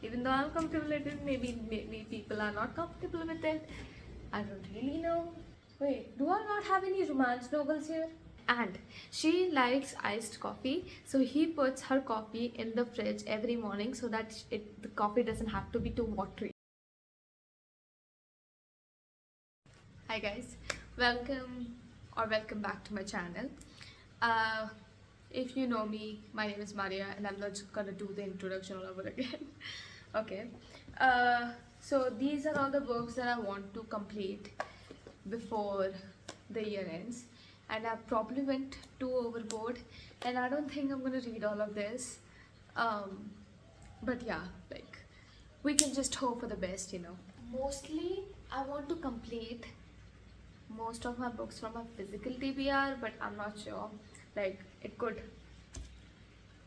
even though I'm comfortable with it, maybe people are not comfortable with it. I don't really know. Wait, do I not have any romance novels here? And she likes iced coffee, so he puts her coffee in the fridge every morning so that the coffee doesn't have to be too watery. Hi guys, welcome back to my channel. If you know me, my name is Mariya and I'm not just gonna do the introduction all over again. Okay, so these are all the books that I want to complete before the year ends, and I probably went too overboard and I don't think I'm gonna read all of this, but yeah, like, we can just hope for the best, you know. Mostly I want to complete most of my books from a physical TBR, but I'm not sure. Like, it could,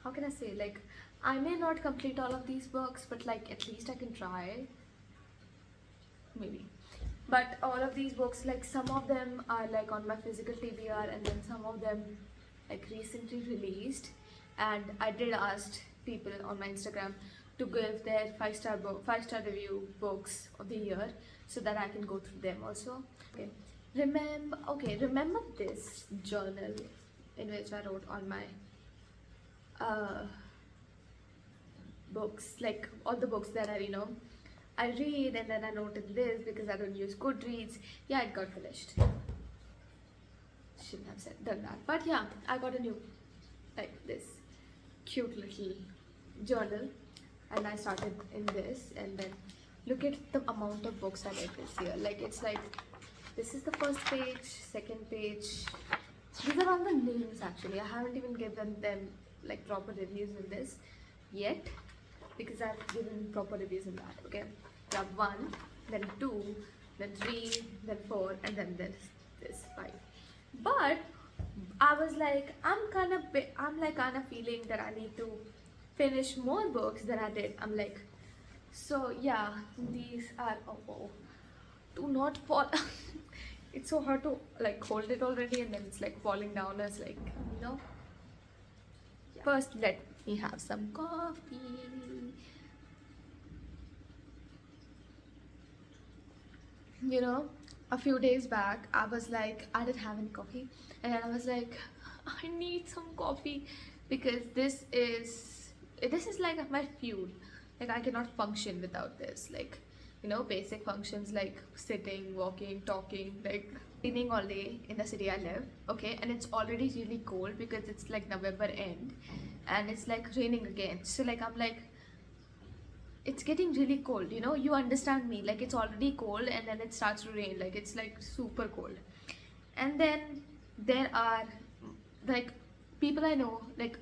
how can I say, like, I may not complete all of these books, but like at least I can try, maybe. But all of these books, like, some of them are like on my physical TBR and then some of them like recently released, and I did ask people on my Instagram to give their 5-star review books of the year so that I can go through them also. Remember this journal in which I wrote on my books, like all the books that I read, and then I noted this because I don't use Goodreads. Yeah, it got finished. Shouldn't have done that, but yeah, I got a new, like, this cute little journal, and I started in this, and then look at the amount of books I read this year. Like, it's like, this is the first page, second page. These are all the names actually. I haven't even given them like proper reviews in this yet, because I've given proper reviews in that. Okay, we have 1, then 2, then 3, then 4, and then this 5. But I was like, I'm kind of feeling that I need to finish more books than I did. I'm like, so yeah, these are, oh, do not fall. It's so hard to like hold it already, and then it's like falling down as, like, you know. Yeah. First, let me have some coffee. You know, a few days back I was like, I didn't have any coffee, and I was like, I need some coffee, because this is like my fuel. Like, I cannot function without this. Like, you know, basic functions like sitting, walking, talking, like raining all day in the city I live, okay, and it's already really cold because it's like November end and it's like raining again. So like, I'm like, it's getting really cold, you know, you understand me, like, it's already cold and then it starts to rain, like, it's like super cold. And then there are like people I know, like,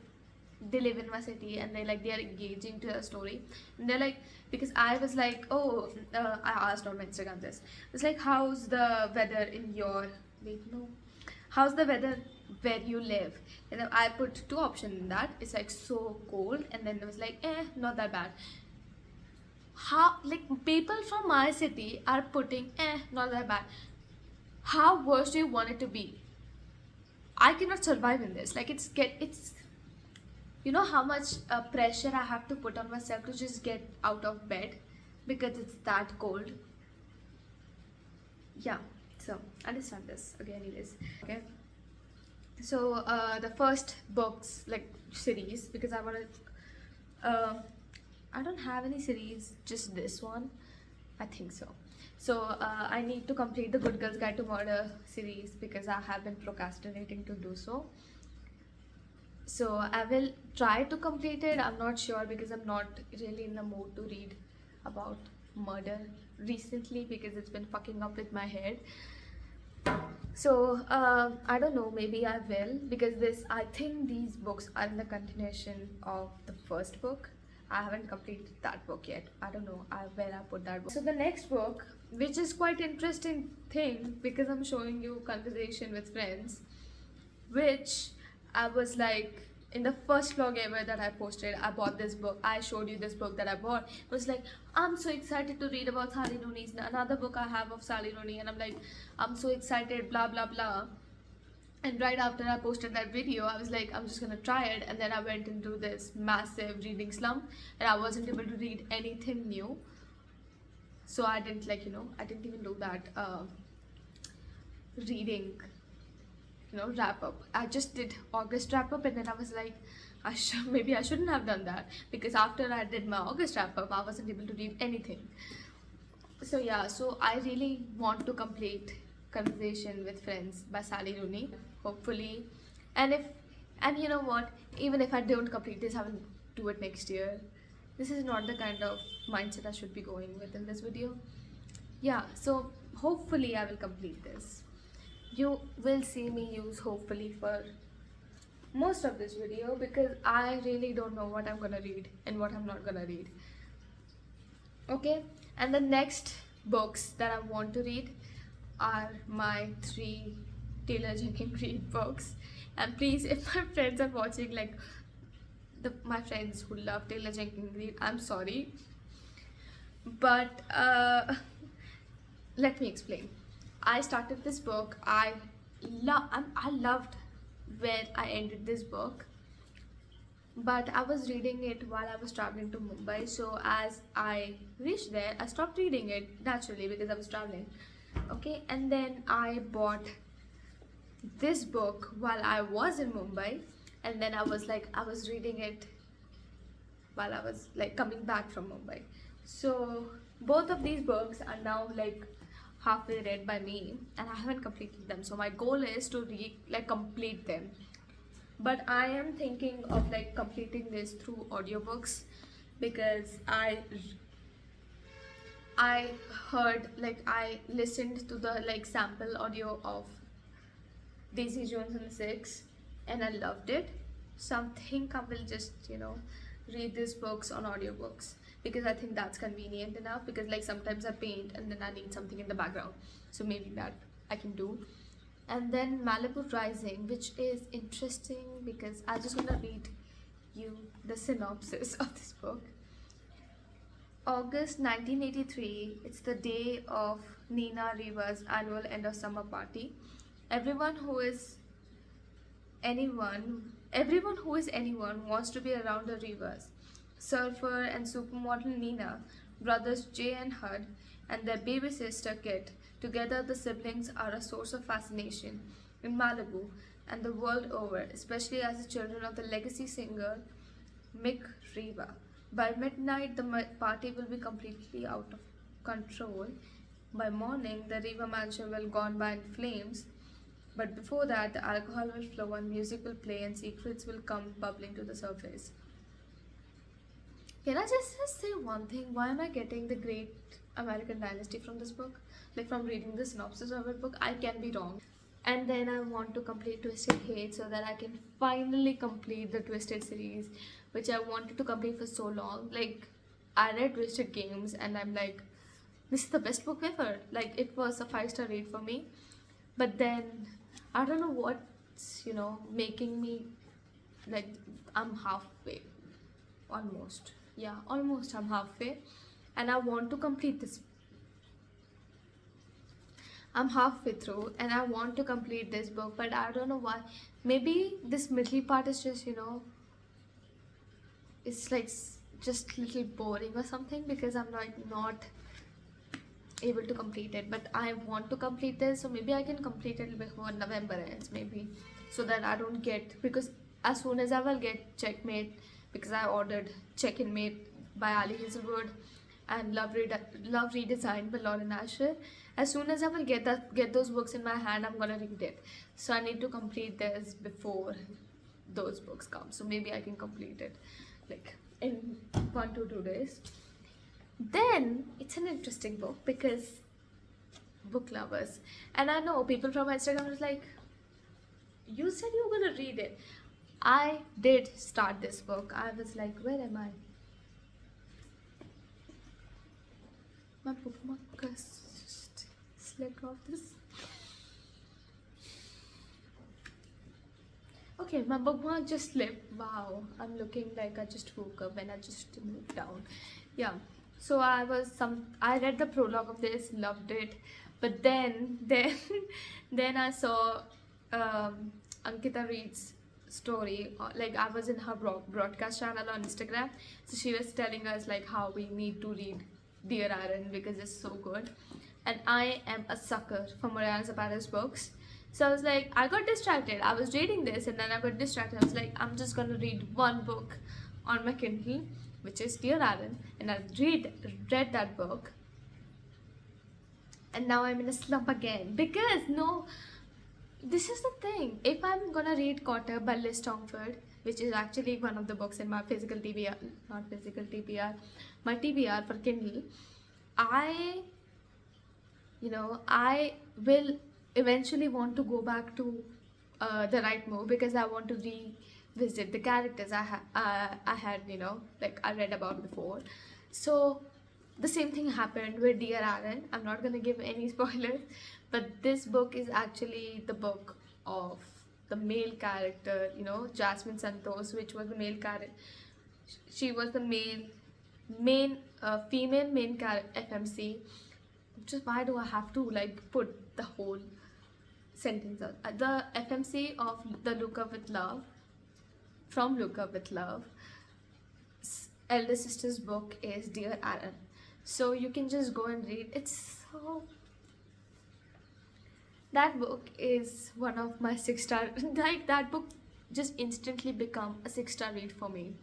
they live in my city, and they are engaging to a story, and they're like, because I was like, oh, I asked on my Instagram this, it's like, how's the weather in your, how's the weather where you live? And then I put 2 options in that. It's like so cold, and then it was like, not that bad. How, like, people from my city are putting not that bad. How worse do you want it to be? I cannot survive in this. Like, it's you know how much pressure I have to put on myself to just get out of bed because it's that cold. Yeah, so understand this. Okay, anyways. Okay, so the first books, like, series, because I want to, I don't have any series, just this one, I think so. So I need to complete the Good Girls Guide to Murder series because I have been procrastinating to do so. So I will try to complete it. I'm not sure because I'm not really in the mood to read about murder recently because it's been fucking up with my head. So I don't know, maybe I will, because I think these books are in the continuation of the first book. I haven't completed that book yet. I don't know where I put that book. So the next book, which is quite interesting thing, because I'm showing you Conversation with Friends, which I was like, in the first vlog ever that I posted, I bought this book. I showed you this book that I bought. It was like, I'm so excited to read about Sally Rooney's another book I have of Sally Rooney, and I'm like, I'm so excited, blah blah blah. And right after I posted that video, I was like, I'm just gonna try it. And then I went into this massive reading slump and I wasn't able to read anything new. So I didn't I didn't even do that reading, wrap up. I just did August wrap up and then I was like, maybe I shouldn't have done that, because after I did my August wrap up, I wasn't able to read anything. So yeah, so I really want to complete Conversation with Friends by Sally Rooney, hopefully. And you know what, even if I don't complete this, I will do it next year. This is not the kind of mindset I should be going with in this video. Yeah, so hopefully I will complete this. You will see me use hopefully for most of this video, because I really don't know what I'm gonna read and what I'm not gonna read. Okay, and the next books that I want to read are my 3 Taylor Jenkins Reid books. And please, if my friends are watching, like my friends who love Taylor Jenkins Reid, I'm sorry, but let me explain. I started this book. I loved where I ended this book, but I was reading it while I was traveling to Mumbai. So as I reached there, I stopped reading it naturally because I was traveling. Okay, and then I bought this book while I was in Mumbai, and then I was reading it while I was like coming back from Mumbai. So both of these books are now like halfway read by me and I haven't completed them. So my goal is to complete them. But I am thinking of like completing this through audiobooks, because I heard, like I listened to the like sample audio of Daisy Jones and the Six and I loved it. So I think I will just read these books on audiobooks, because I think that's convenient enough, because like sometimes I paint and then I need something in the background, so maybe that I can do. And then Malibu Rising, which is interesting because I just want to read you the synopsis of this book. August 1983, it's the day of Nina Riva's annual end of summer party. Everyone who is anyone wants to be around the Rivas. Surfer and supermodel Nina, brothers Jay and Hud, and their baby sister Kit. Together, the siblings are a source of fascination in Malibu and the world over, especially as the children of the legacy singer Mick Riva. By midnight, the party will be completely out of control. By morning, the Riva mansion will gone by in flames. But before that, the alcohol will flow and music will play and secrets will come bubbling to the surface. Can I just say one thing? Why am I getting the Great American Dynasty from this book? Like from reading the synopsis of the book, I can be wrong. And then I want to complete Twisted Hate so that I can finally complete the Twisted series, which I wanted to complete for so long. Like, I read Twisted Games and I'm like, this is the best book ever. Like, it was a 5-star read for me. But then, I don't know what's, making me, like, I'm halfway. Almost. Yeah, almost I'm halfway. And I want to complete this. I'm halfway through and I want to complete this book, but I don't know why. Maybe this middle part is just, it's like just a little boring or something, because I'm like not able to complete it. But I want to complete this, so maybe I can complete it before November ends, maybe, so that I don't get, because as soon as I will get Checkmate, because I ordered Check-in Mate by Ali Hazelwood and Love Redesigned by Lauren Asher. As soon as I will get those books in my hand, I'm gonna read it. So I need to complete this before those books come. So maybe I can complete it like in 1 to 2 days. Then it's an interesting book because book lovers, and I know people from my Instagram was like, you said you were gonna read it. I did start this book. I was like, where am I? My bookmark just slipped off this. Okay, my bookmark just slipped. Wow, I'm looking like I just woke up and I just moved down. Yeah, so I read the prologue of this, loved it, but then I saw Ankita Reid's story. Like I was in her broadcast channel on Instagram, so she was telling us like how we need to read Dear Aaron because it's so good, and I am a sucker for Mariya Zapata's books. So I was like, I got distracted. I was reading this and then I got distracted. I was like, I'm just gonna read one book on my Kindle, which is Dear Aaron, and I read that book, and now I'm in a slump again because no. This is the thing. If I'm gonna read Quarter by Liz Tomforde, which is actually one of the books in my physical TBR, not physical TBR, my TBR for Kindle, I will eventually want to go back to the right move because I want to revisit the characters I had, like I read about before. So the same thing happened with Dear Aaron. I'm not gonna give any spoilers, but this book is actually the book of the male character, Jasmine Santos, which was the male character. She was the female main character FMC. Just why do I have to like put the whole sentence out? The FMC of the Look Up With Love, from Look Up With Love, elder sister's book is Dear Aaron. So you can just go and read. That book is one of my 6-star. Like that book just instantly become a 6-star read for me,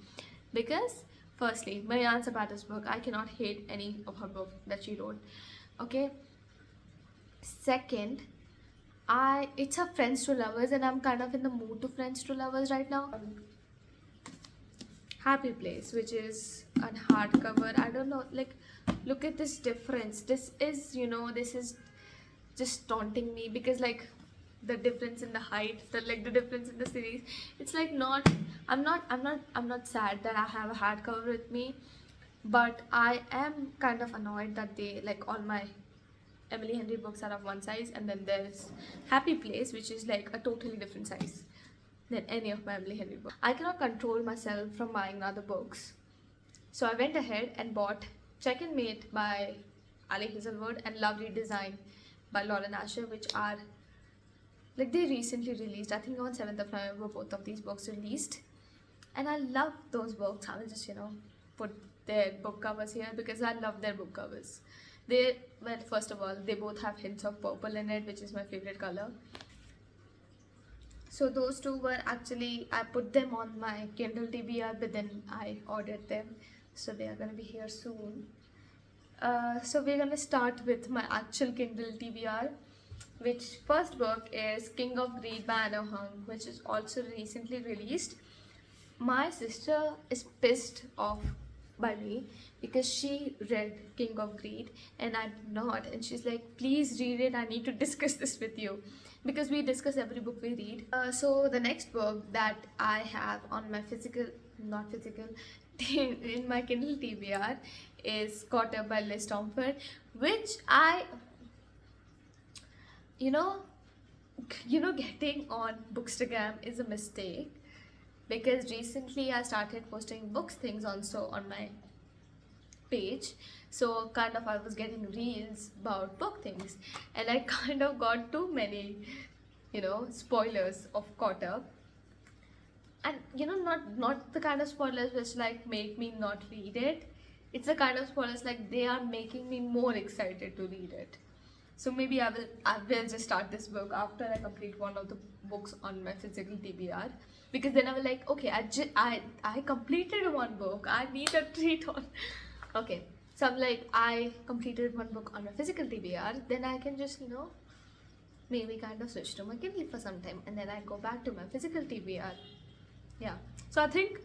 because firstly, Mariya Zapata's book, I cannot hate any of her book that she wrote. Okay. Second, it's a Friends to Lovers, and I'm kind of in the mood to Friends to Lovers right now. Happy Place, which is a hardcover. I don't know, like, look at this difference. This is just taunting me because like the difference in the height, the difference in the series. It's like I'm not sad that I have a hardcover with me, but I am kind of annoyed that they like all my Emily Henry books are of one size, and then there's Happy Place, which is like a totally different size than any of my Emily Henry books. I cannot control myself from buying other books, so I went ahead and bought Check and Mate by Hazelwood and Love Redesigned by Lauren Asher, which are like they recently released. I think on 7th of November both of these books released, and I love those books. I will just put their book covers here because I love their book covers. First of all, they both have hints of purple in it, which is my favorite color. So those two were actually, I put them on my Kindle TBR, but then I ordered them, so they are going to be here soon. So we're going to start with my actual Kindle TBR, which first book is King of Greed by Huang, which is also recently released. My sister is pissed off by me because she read King of Greed and I did not, and she's like, please read it, I need to discuss this with you, because we discuss every book we read. So the next book that I have on my in my Kindle TBR is Quarter by Liz Tomforde, which I getting on Bookstagram is a mistake, because recently I started posting books things also on my page, so kind of I was getting reels about book things, and I kind of got too many spoilers of Quarter, and not the kind of spoilers which like make me not read it. It's the kind of spoilers like they are making me more excited to read it. So maybe I will just start this book after I complete one of the books on my physical TBR, because then I will like, okay, I completed one book, I need a treat on. Okay, so I'm like, I completed one book on my physical TBR, then I can just maybe kind of switch to my Kindle for some time, and then I go back to my physical TBR. Yeah, so I think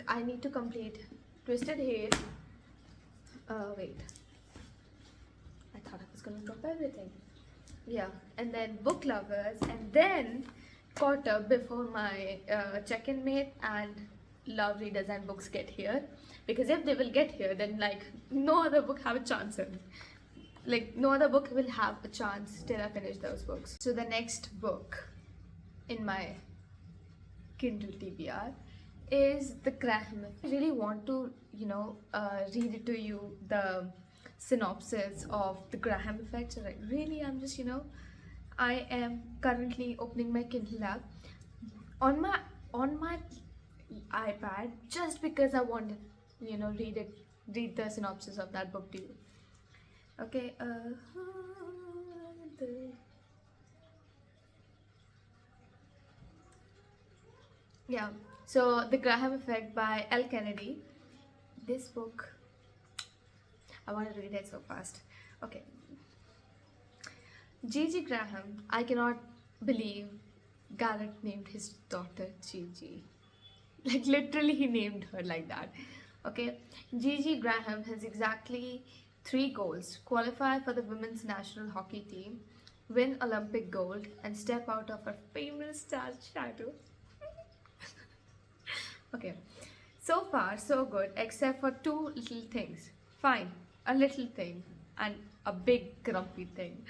I need to complete Twisted Hair. Wait, I thought I was gonna drop everything. Yeah, and then Book Lovers, and then Quarter before my Check and Mate and Love Redesigned books get here, because if they will get here, then like no other book have a chance. Like no other book will have a chance till I finish those books. So the next book in my Kindle TBR is The Graham. I really want to read it to you, the synopsis of The Graham Effect. So like really I'm just I am currently opening my Kindle app on my iPad just because I want to, read the synopsis of that book to you. Okay, the- yeah. So The Graham Effect by Elle Kennedy. This book, I want to read it so fast. Okay. Gigi Graham, I cannot believe Garrett named his daughter Gigi. Like literally he named her like that. Okay. Gigi Graham has exactly 3 goals: qualify for the women's national hockey team, win Olympic gold, and step out of her famous star's shadow. Okay. So far, so good, except for 2 little things. Fine, a little thing and a big grumpy thing.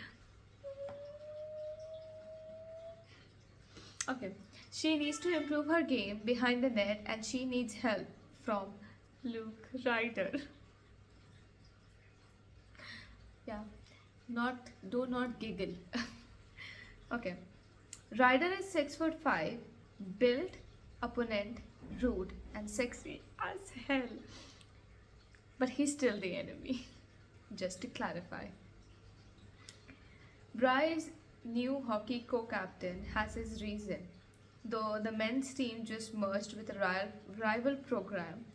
Okay. She needs to improve her game behind the net and she needs help from Luke Ryder. Yeah. Do not giggle. Okay. Ryder is 6'5", built, opponent, rude, and sexy as hell. But he's still the enemy. Just to clarify. Bry's new hockey co-captain has his reason, though the men's team just merged with a rival program,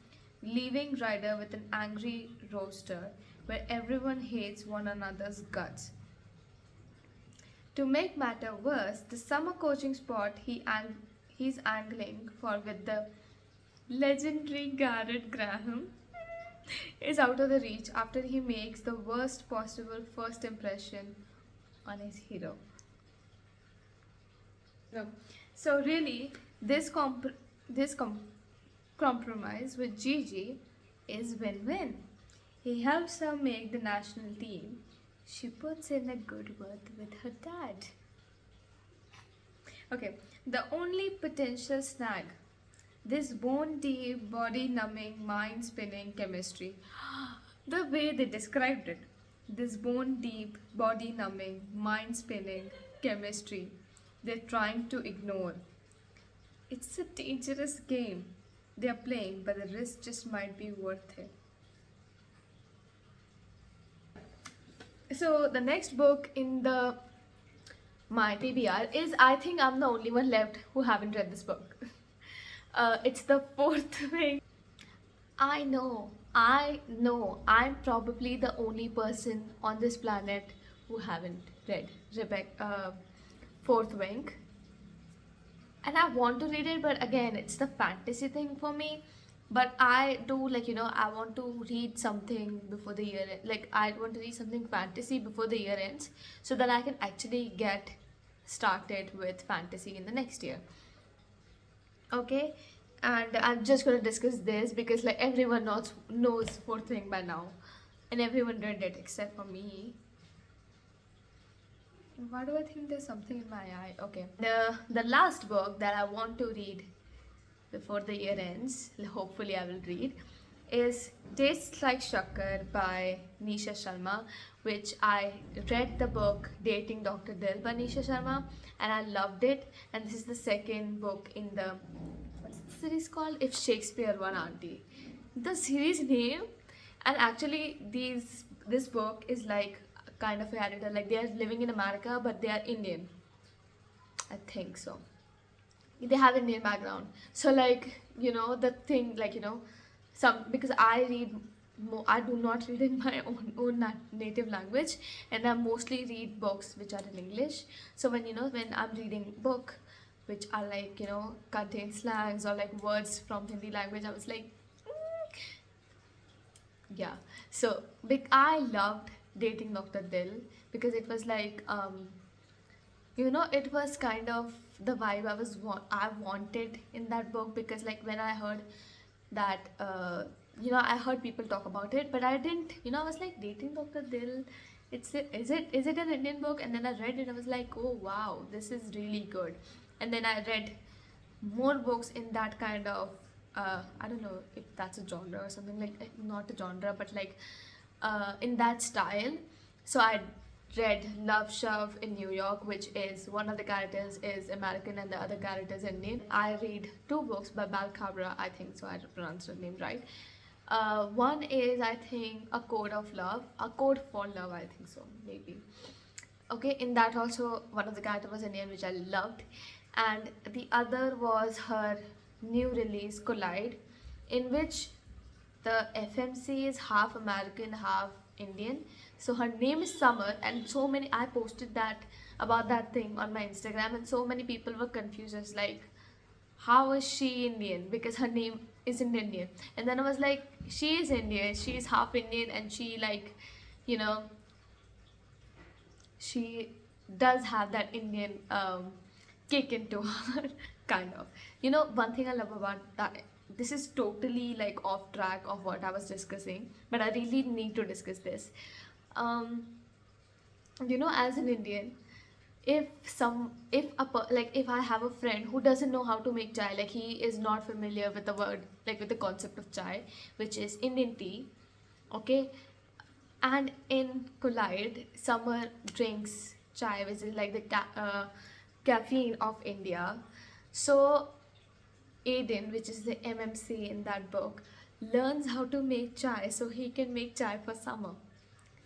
leaving Ryder with an angry roster where everyone hates one another's guts. To make matter worse, the summer coaching spot he's angling for with the legendary Garrett Graham is out of the reach after he makes the worst possible first impression on his hero. No. So really, this compromise with Gigi is win-win. He helps her make the national team. She puts in a good word with her dad. Okay, the only potential snag: this bone-deep, body-numbing, mind-spinning chemistry. The way they described it. This bone-deep, body-numbing, mind-spinning chemistry they're trying to ignore. It's a dangerous game they're playing, but the risk just might be worth it. So the next book in the my TBR is, I think I'm the only one left who haven't read this book. It's The Fourth Wing. I'm probably the only person on this planet who haven't read Fourth Wing. And I want to read it, but again, it's the fantasy thing for me. But I do, I want to read something before the year like I want to read something fantasy before the year ends, so that I can actually get started with fantasy in the next year. Okay, and I'm just going to discuss this because like everyone knows Fourth Thing by now, and everyone read it except for me. Why do I think there's something in my eye? Okay, the last book that I want to read before the year ends, hopefully I will read, is Tastes Like Shakkar by Nisha Sharma, which I read the book Dating Dr. Dil by Nisha Sharma and I loved it. And this is the second book in the, what's the series called? If Shakespeare Were Auntie. The series name, and actually this book is like kind of a editor, like they are living in America but they are Indian. I think so. They have Indian background. So like, the thing, like, some, because I read I do not read in my own native language, and I mostly read books which are in English. So when I'm reading book which are like contain slangs or like words from Hindi language, I was like, yeah. So I loved Dating Dr. Dil because it was like it was kind of the vibe I wanted in that book, because like when I heard that I heard people talk about it, but I didn't, I was like, Dating Dr. Dil, is it an Indian book? And then I read it, I was like, oh wow, this is really good. And then I read more books in that kind of I don't know if that's a genre or something, like not a genre but like in that style. So I read Love Shove in New York, which is one of the characters is American and the other character is Indian. I read two books by Bal Cabra, I think so I pronounced her name right. One is I think A Code of Love, A Code for Love, I think so, maybe. Okay, in that also one of the characters was Indian, which I loved, and the other was her new release Collide, in which the FMC is half American, half Indian. So her name is Summer, and so many I posted that about that thing on my Instagram, and so many people were confused as like, how is she Indian? Because her name isn't Indian. And then I was like, she is Indian, she is half Indian, and she like, you know, she does have that Indian kick into her, kind of. You know, one thing I love about that, this is totally like off track of what I was discussing, but I really need to discuss this. You know, as an Indian, if I have a friend who doesn't know how to make chai, like he is not familiar with the word, like with the concept of chai, which is Indian tea, okay, and in Collide, Summer drinks chai, which is like the caffeine of India. So Aiden, which is the MMC in that book, learns how to make chai so he can make chai for Summer.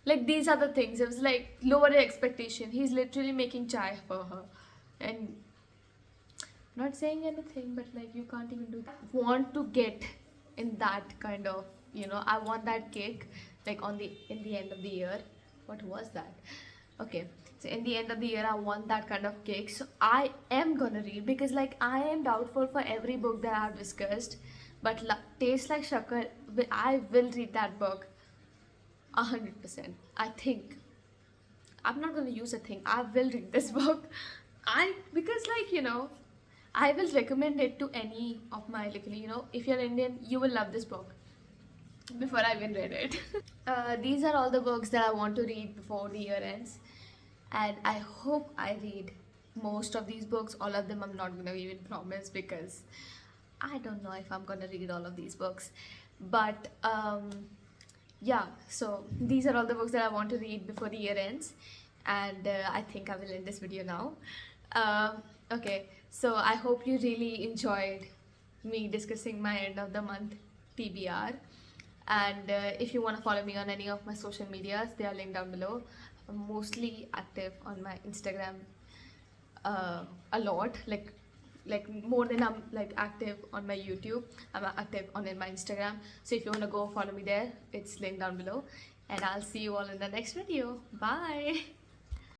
Like, these are the things. It was like lower your expectation. He's literally making chai for her, and not saying anything, but like you can't even do that. Want to get in that kind of, you know, I want that kick like in the end of the year. What was that? Okay, so in the end of the year I want that kind of kick, so I am gonna read, because like I am doubtful for every book that I've discussed, but Taste Like Shakkar, I will read that book 100%. I think I'm not gonna use a thing, I will read this book. Because like, you know, I will recommend it to any of my, like, you know, if you're Indian, you will love this book before I even read it. These are all the books that I want to read before the year ends, and I hope I read most of these books. All of them I'm not gonna even promise, because I don't know if I'm gonna read all of these books, but yeah, so these are all the books that I want to read before the year ends, and I think I will end this video now. Okay, so I hope you really enjoyed me discussing my end of the month TBR. And if you want to follow me on any of my social medias, they are linked down below. I'm mostly active on my Instagram a lot, like more than I'm like active on my YouTube. I'm active on my Instagram, so if you want to go follow me there, it's linked down below, and I'll see you all in the next video. Bye.